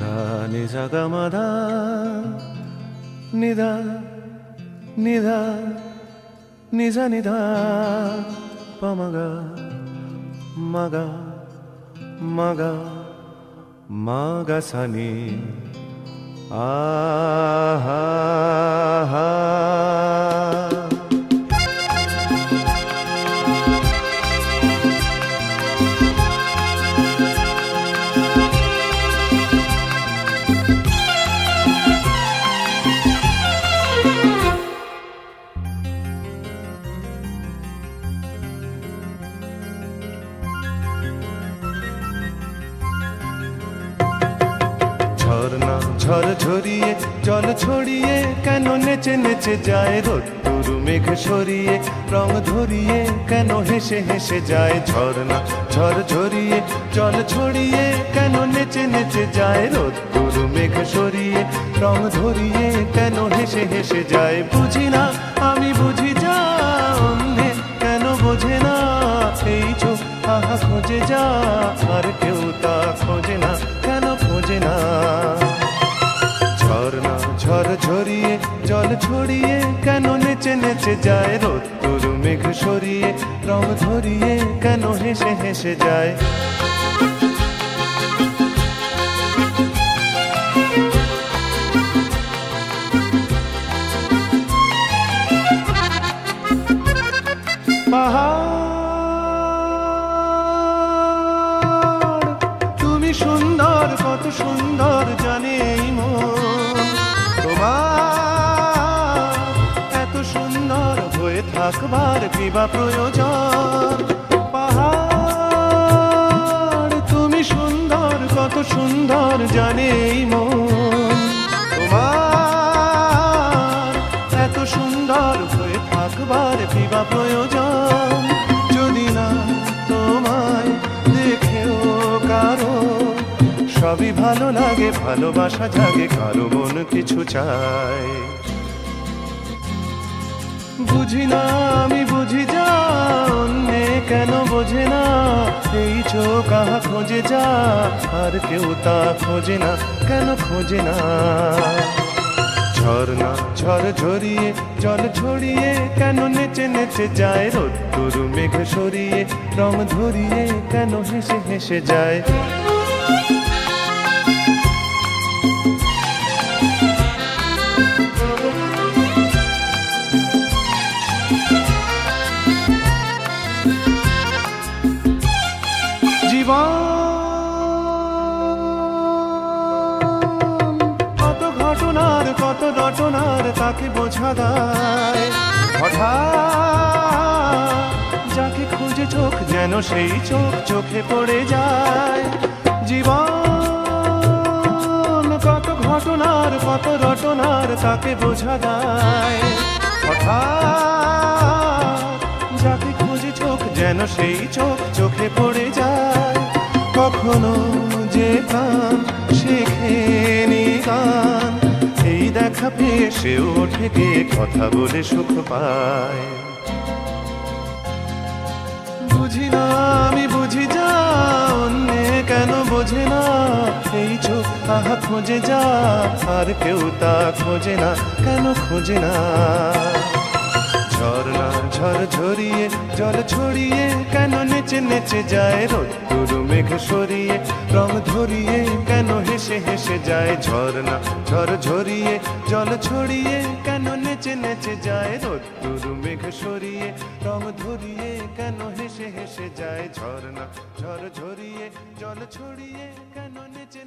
धा नि सा ग म धा नि धा नि धा नि सा नि धा प म ग म ग म ग म ग सा नि आ हा हा। ঝর্ণা ঝড় ঝরিয়ে জল ছড়িয়ে কেন নেচে নেচে যায় রোদ্দুর মেঘ সরিয়ে রং ধরিয়ে কেন হেসে হেসে যায় ঝর্ণা ঝড় ঝরিয়ে জল ছড়িয়ে কেন নেচে নেচে যায় রোদ্দুর মেঘ সরিয়ে রং ধরিয়ে কেন হেসে হেসে যায় বুঝি না আমি বুঝি যা অন্যে কেন বোঝে না এই চোখ আহা খোঁজে যা আর কেউ তা খোঁজে না কেন খোঁজে না। ঝর্ণা ঝড় ঝরিয়ে জল ছড়িয়ে কেন নেচে নেচে যায় রোদ্দুর মেঘ সরিয়ে রং ধরিয়ে কেন হেসে হেসে যায়। পাহাড় তুমি সুন্দর কত সুন্দর জানে এই মন তোমার এত সুন্দর হয়ে থাকবার কি বা প্রয়োজন। পাহাড় তুমি সুন্দর কত সুন্দর জানে এই মন তোমার এত সুন্দর হয়ে থাকবার কি বা প্রয়োজন। যদি না তোমায় দেখেও কারো সবই ভালো লাগে ভালোবাসা জাগে কারো মন কিছু চায় বুঝি না আমি বুঝি যা অন্যে কেন বোঝে না এই চোখ আহা খোঁজে যা আর কেউ তা খোঁজে না কেন খোঁজে না। ঝর্ণা ঝড় ঝরিয়ে জল ছড়িয়ে কেন নেচে নেচে যায় রোদ্দুর মেঘ সরিয়ে রং ধরিয়ে কেন হেসে হেসে যায়। জীবন কত ঘটনার কত রটনার তাকে বোঝা দায় হঠাৎ যাকে খুঁজে চোখ যেন সেই চোখ চোখে পড়ে যায়। জীবন কত ঘটনার কত রটনার তাকে বোঝা দায় হঠাৎ যাকে খুঁজে চোখ যেন সেই চোখ চোখে পড়ে যায়। কখনো যে প্রাণ শেখেনি গান এই দেখা পেয়ে সেও ওঠে গিয়ে কথা বলে সুখ পায় বুঝি না আমি বুঝি যা অন্যে কেন বোঝে না এই চোখ আহা খোঁজে যা আর কেউ তা খোঁজে না কেন খোঁজে না। ঝর্ণা ঝড় ঝরিয়ে জল ছড়িয়ে কেন নেচে নেচে যায় রোদ্দুর মেঘ সরিয়ে রং ধরিয়ে কেন হেসে হেসে যায়। ঝর্ণা ঝড় ঝরিয়ে জল ছড়িয়ে কেন নেচে নেচে যায় রোদ্দুর মেঘ সরিয়ে রং ধরিয়ে কেন হেসে হেসে যায়। ঝর্ণা ঝড় ঝরিয়ে জল ছড়িয়ে কেন নেচে